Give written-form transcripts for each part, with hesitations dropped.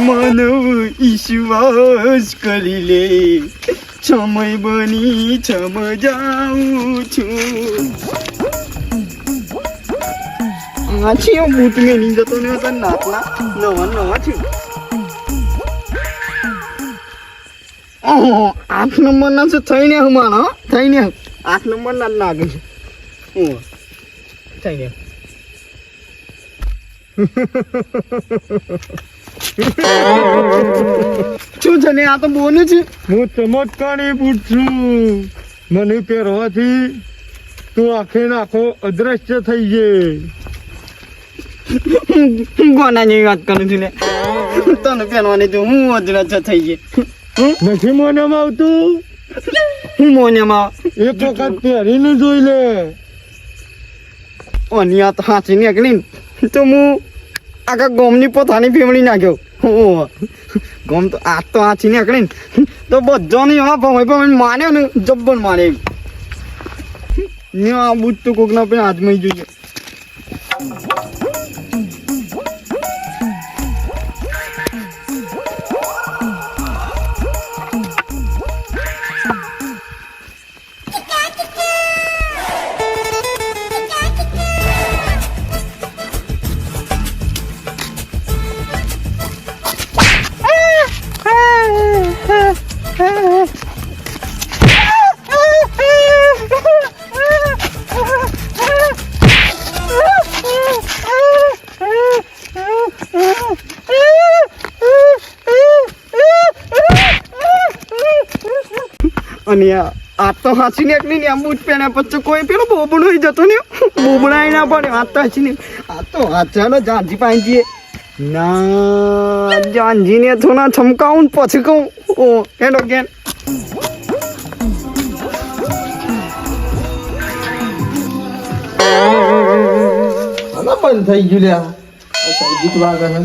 માનવ ઈશ્વાસ કરી લે સમય બની છમ જાઉં છું આ છે બૂટ મેની જતો ને હતા નાતના નવા છે 8 નંબરના છે થઈને હમાનો થઈને 8 નંબરના લાગે છે થઈને શું છે ને આ તો બોલે છે હું ચમત્કારી બૂટ છું મને પહેરવાથી તું આખે નાખો અદ્રશ્ય થઈ જાય ગોનાની વાત કરું છું ને તને પહેરવાની તું હું અદ્રશ્ય થઈ ગઈ નથી મોનામાં આવતું હું મોનામાં એક વખત પહેરીને જોઈ લે ઓની આ તો હાચી નીકળી તો હું આખા ગોમની પોતાની ફેમલી નાખ્યો ગોમ તો આ તો હાચી નીકળી તો બધાની હા ભમાઈ માન્યો ને જબ્બર મારે આ બુટ તો કોકના પણ હાથમાં જોઈએ અને આ તો હાસી નીકળી ને આમ બૂટ પહેર્યા પછી કોઈ પેલો બોબડો જતો ને બોબડાઈ ના પડે આ તો હાસી ને આ તો ચાલો જાંજી પાઈ જઈએ ના જાંજી ને થોડા છમકાવું પછી કહું ઓ હેડો કેન બંધ થઈ ગયું લ્યા ગીત વાગે છે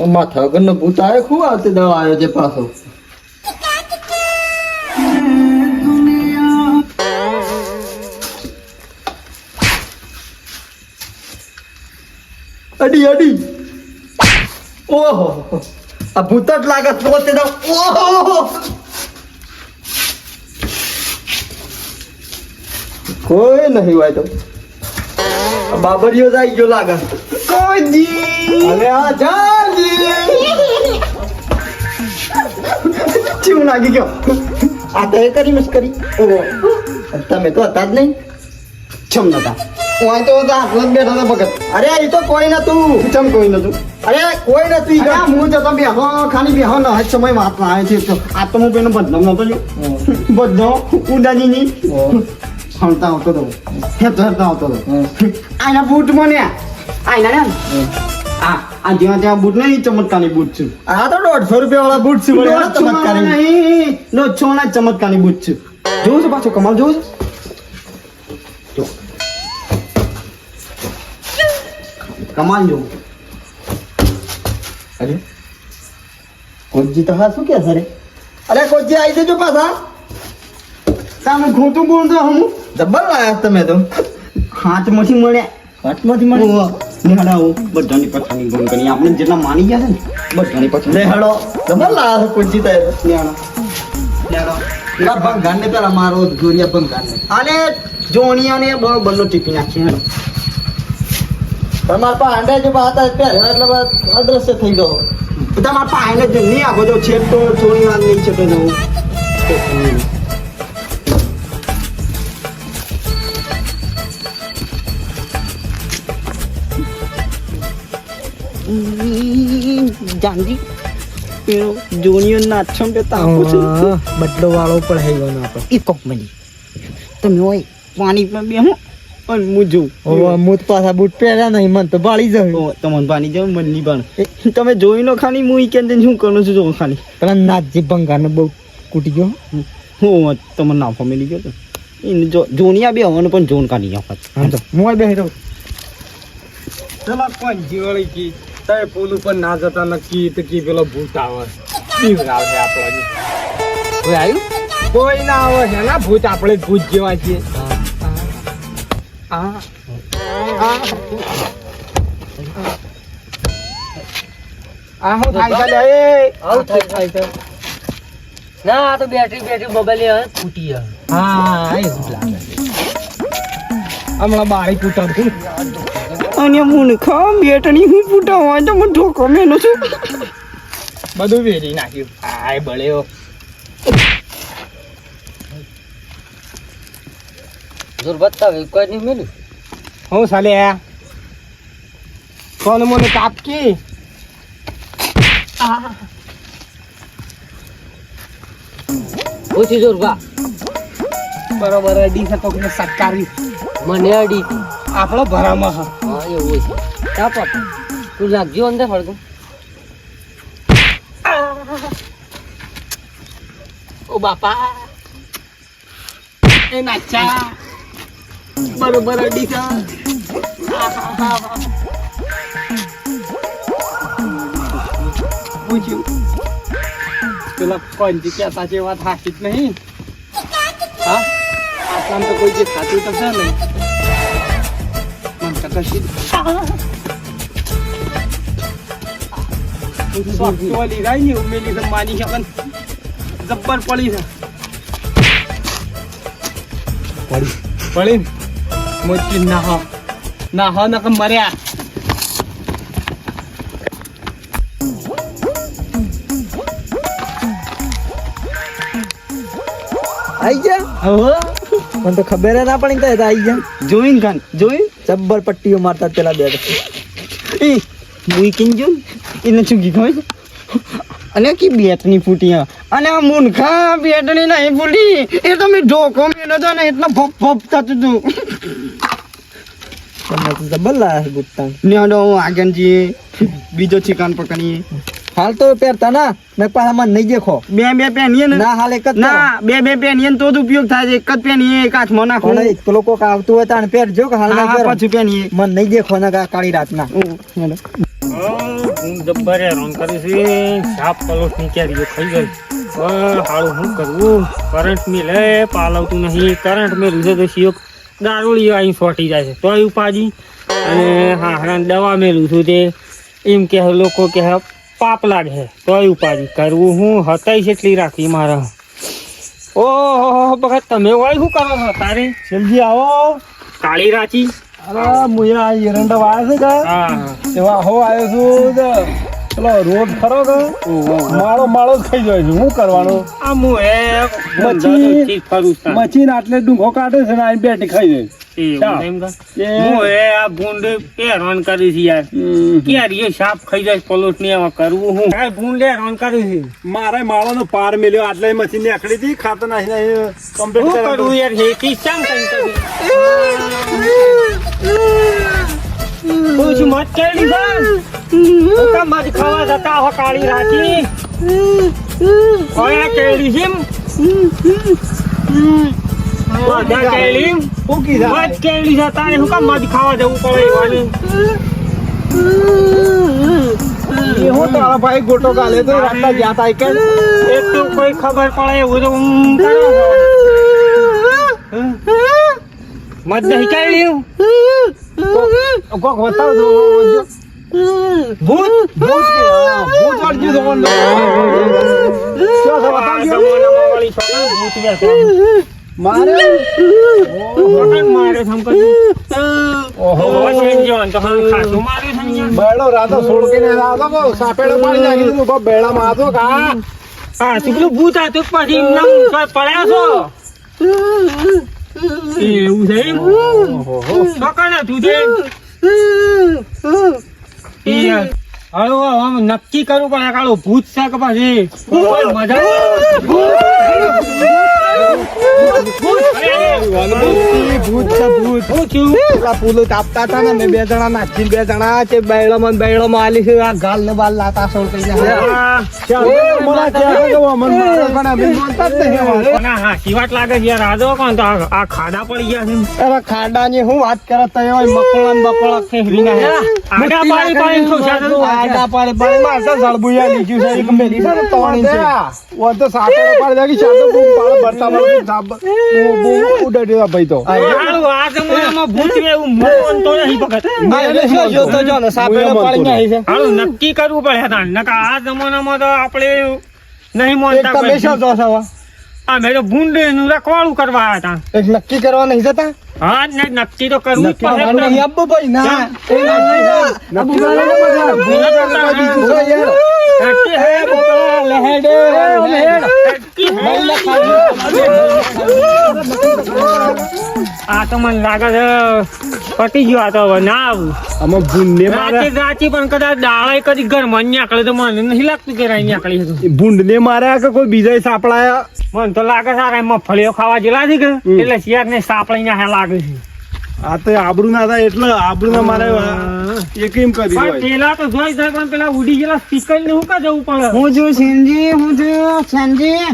માથા વગરનો ભૂત આવે ખૂબ આવતી દવા આવ્યો છે પાછો અડી ઓહો આ ભૂત જ લાગે પોતે ઓહો કોઈ નહીં હોય તો બાબરીઓ જાય ગયો લાગે કોઈ જી અરે આ જાજી ચીવું લાગી ગયો આ તો એ કરી મસ્કરી ઓહો તમે તો હતા જ નહીં છમ નતા હું તો હાથમાં જ બેઠા હતા ભગત અરે એ તો કોઈ નતું ચમ કોઈ નતું અરે કોઈ નથી હું જતો બેહો ખાલી બેહો ન હજ સમય વાત ના આવે છે આ તો હું પેલો બદનામ નતો જો બદનામ ઉડાજીની હણતા આવતો હતો હેરતા આવતો હતો આના બૂટ મને આના ને આ જ્યાં ત્યાં બૂટ નહીં ચમત્કારની બૂટ છે આ તો 150 રૂપિયા વાળા બૂટ છે ચમત્કારી નહીં નો છોના ચમત્કારની બૂટ છે જોવું છે પાછો કમાલ જોવું છે કમાલ જોવું અરે કોજી તો હા શું કે સરે અરે કોજી આવી જજો પાછા તમે ખોટું બોલતો હું જબ્બર લાયા તમે તો હાથમાંથી મળ્યા હાથમાંથી મળે નિહાળાઓ બધાની પછાણી ગમ કરી આપણે જેટલા માની ગયા છે ને બધાની પછાણી લેહડો જબ્બર લાયા કોજી તો નિહાળો ભંગાર ને પેલા મારો જોરિયા ભંગાર ને અને જોણિયાને બરોબરનો ટીપી નાખીએ તમારા પા હાંડે જો હતા એટલે અદ્રશ્ય થઈ ગયો તમારા પાસે જ નહીં આખો જો છેદ તો થોડી વાર નહીં છે તો જવું જાનજી પેલો જોનિયો નાચમ બે તાપો છે બદલો વાળો પણ હઈ ગયો ના ઈ કોક મની તમે હોય પાણી પર બેહો અને મુજો મુત પાછા બૂટ પહેર્યા નહીં મન તો બાળી જાય તમને પાણી જાવ મન ની પણ તમે જોઈ લો ખાલી હું ઈ કેમ શું કરું છું જો ખાલી પેલા નાચજી ભંગારને બહુ કૂટી ગયો હું તમને નામ ફમેલી ગયો તો ઈ જોનિયા બે હોવાનું પણ જોન કાઢી જાવ હા તો હું બેહી રહું ચલા કોણ જીવળી કી તય પુલ ઉપર ના જતા નક્કી તો કી પેલો ભૂત આવે જીવરાવ છે આપણો કોઈ આવ્યું કોઈ ના આવે છે ના ભૂત આપણે ભૂત જેવા છીએ આ હું થાય છે લે એ આવું થાય છે ના આ તો બેટરી મોબાઈલ હવે ફૂટી હવે હા એવું જ લાગે હમણાં બારી ફૂટાડું અને મૂર્ખા બેટણી હું ફૂટાવા તો મને ઠોકો મેલું છું બધું વેરી નાખ્યું હાય બળ્યો જોર બતાવે કોઈ નહીં મેલ્યું હું સાલે કોને મને કાપકી ઓછી જોર બા બરોબર અડી છે તો કે સટકારી મને અડી આપણો ભરામાં હા હા એવું છે કા પાપ તું લાગજો અંદર ફળગું ઓ બાપા એ નાચા બરોબર અડી છે પૂછ્યું પેલા કોંજી કહેતા છે વાત હાચી જ નહીં હા આટલામ તો કોઈ જે ખાતું તો છે નહીં મને તો કશી સોલી રાઈ ને ઉમેલી છે માની શકન જબ્બર પડી છે પડી મોટી ના હો નકમ મર્યા આઈ ગયા હવે મને તો ખબર ના પડી તો આઈ ગયા જોઈન કાન જોઈન જબ્બર પટ્ટીઓ મારતા પેલા બે એ વીકિંગ જો એને ચૂકી ખબર છે અને કી બેટની ફૂટી અને આ મૂર્ખા બેટની નહીં ફૂટી એ તો મેં ઢોકો મેલો તો ને એટલા ભપ ભપ થતું હતું તમને તો જબ્બર લાયા ગુટ્ટા નેડો આગળ જઈએ બીજો ચિકન પકડીએ હાલ તો પહેરતા ના મેં પાછા મને નહીં દેખો બે પહેરીએ ને ના હાલ એક જ ના બે પહેરીએ ને તો જ ઉપયોગ થાય છે એક જ પહેરીએ એક હાથમાં નાખો પણ એક લોકો આવતું હોય તાણ પહેરજો કે હાલ ના પહેરો પછી પહેરીએ મને નહીં દેખો ને કાળી રાતના હું જબ્બર હેરાન કરું છું સાપ પલોટ ની કેરીઓ ખાઈ ગઈ હાળું શું કરવું કરંટ મિલે પાલવતું નહીં કરંટ મેળવું છે તો શિયો દારૂળી અહીં સોટી જાય છે તોય ઉપાજી અને હા દવા મેળવું છું તે એમ કે લોકો કે પાપ લાગે તોય ઉપાજી કરવું હું હતાઈ કેટલી રાખી મારા ઓહો બગત તમે હોય શું કરો છો તારે જલ્દી આવો કાળી રાચી અરે મુયા એરંડા વાળા છે હા એવા હો આવ્યો છું પેલો રોડ ખરો કે માળો જ ખાઈ જાય છે શું કરવાનું આ હું એ મચ્છી- ફરું છું મચીને આટલે ડુંગો કાઢે છે ને આ બેઠી ખાઈ જાય હું એ આ ભૂંડ હેરાન કરી છે યાર કેરીઓ સાપ ખાઈ જાય પલોટ ની આવા કરવું હું આ ભૂંડ હેરાન કરી છે મારે માળાનો પાર મેલ્યો આટલે મચી નીકળી હતી ખાતર નાખીને શું કમ્પ્લીટ કરવું યાર હેતી ચામ કરી પૂછ મત કેળી છે કામ મત ખાવા જતા હો કાળી રાતી ઓય કેળી છે બધા કેળી ફૂકી જાય મત કેળી છે તારે શું કામ મત ખાવા જવું પડે એવાની એ હું તારા ભાઈ ગોટો ગાલે તો રાતના ગયા તા કે એક તો કોઈ ખબર પડે એવું તો હું કરો મત નહીં કેળી કોક બતાવ દો ભૂત ભૂત ભૂત વાળજી દો મારે બેડો રાતો સોડકીને રાતો કો સાપેડો પાડી નાખી દીધું કો બેડામાં આતો કા ભૂત હતું પછી પડ્યા છો એવું છે સકાને તું છે હવે નક્કી કરવું પડે કાળો ભૂત છે કે પછી મજા ભૂત છે ભૂત પેલા પુલો તાપતા હતા ને મેં બે જણા નાખી બે જણા છે બેડામાં આલી છે આ ગાલ ને બાલ લાતા સોળ કઈ હાસીવાટ લાગે છે યાર આજો કોણ તો આ ખાડા પડી ગયા છે અરે ખાડા ની હું વાત કરત તય મકોળા ને બકોળા ફેરવી ના આડા પાડી પાડી ખોશા તો આડા પાડી પાડી મારતા જળબુયા લીધું છે એક મેલી છે ને તોણી છે ઓ તો સાપેડો પાડી નાખી ચાતો બૂમ પાડ ભરતા ભરતા સાબ બહુ ઉડાડ્યો ભાઈ તો હારું, આ જમાનામાં ભૂત રે એવું મોનતો નહીં ભગત. જોતો જો ને સાપેડો પાડીને આવી છે હારું, નક્કી કરવું પડે તાણ. નકર આ જમાનામાં તો આપણે નહીં એક મોનતા તમે કોઈ. શું જો છો અમે તો ભૂંડનું રખવાળું કરવા આવ્યા હતા. એક નક્કી કરવા નહીં જતા હા જ નહીં, નક્કી તો કરવું જ નક્કી પડે. કરવાનું નહીં આપવું ભાઈ ના એ નક્કી કરવાનું યાર નક્કી હે, બોબડા લહેડે નક્કી હે. આ તો મને લાગે છે પતી ગયો. આ તો હવે ના આવું. આમાં ભૂંડને રાચી રાચી પણ કદાચ દાળાએ કદી ઘરમાં નીકળે તો મને નહીં લાગતું કે રાઈ નીકળી હતું. ભૂંડને માર્યા કે કોઈ બીજા સાપડાયા મને તો લાગે છે આ મફળીઓ ખાવા જેલા છે કે એટલે શિયાર ને સાપડી ના લાગે છે. આ તો આબરૂ ના થાય એટલે આબરૂ ના મારે એ કેમ કરી પણ હોય પેલા તો જોઈ જાય પણ પેલા ઉડી ગયેલા સ્પીકર ને હું કા જવું પડે. હું છું સેનજી, હું છું સેનજી.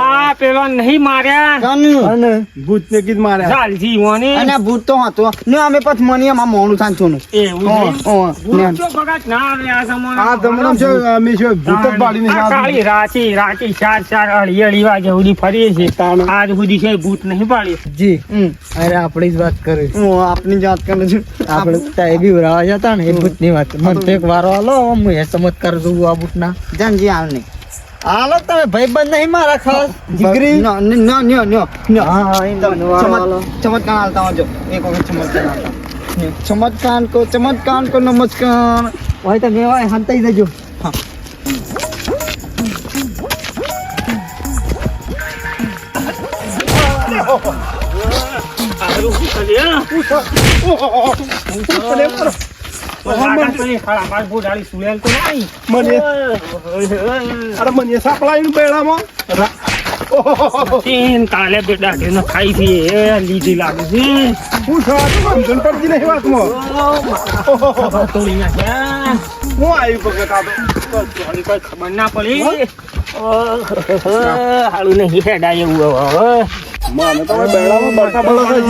આ પેલો નહીં માર્યા કાનું? અને ભૂત ને કીધ માર્યા ચાલજી ઓને અને આ ભૂત તો હતો ને અમે પછી મની એમાં મોણું સાંચોનું. એવું છે. ભૂત તો બગાડ ના આવે આ જમાનામાં. આ તમને છે અમે છે ભૂત જ પાડીને આ કાળી રાચી રાચી ચાર અઢી વાગે સુધી ફરીએ છીએ. આજ સુધી છે ભૂત નહીં પાડી. જી હમ. અરે આપણી જ વાત કરે હું આપની જાત કરું છું. આપણે ત્યાં બી ઉરાવા જતા ને એ ભૂત ની વાત મને તો એક વારો આલો હું એ ચમત્કાર જોઉં આ ભૂત ના જાનજી આવ નહીં. હાલો તમે ભાઈ બંધ નહીં મારા ખાસ જીગરી નો નો નો નો નો. હા એમ ચમત્કાર હાલતા હોજો. એક વખત ચમત્કાર હાલતા. ચમત્કાર કો નમસ્કાર. હોય તો મેવાય હંતાઈ જજો હા. સારું, શું કરીએ, હા? લાગે તો નહીં, ખાલા માર બોડાળી સુલેલ તો નહીં. મને અરે મને સાપડાયું બેડામાં તીન કાલે બેટા ઢેનો ખાઈ છે એ લીધી લાગે છે. શું છે આ તો સમજણ પડતી નહીં વાતમાં તોડી નાખ્યા. હું આવ્યું ભગત આ તો થોડી કોઈ ખબર ના પડી. હાલું નહીં હેડાય એવું હવે. મને તો બેડામાં બરતા બળતા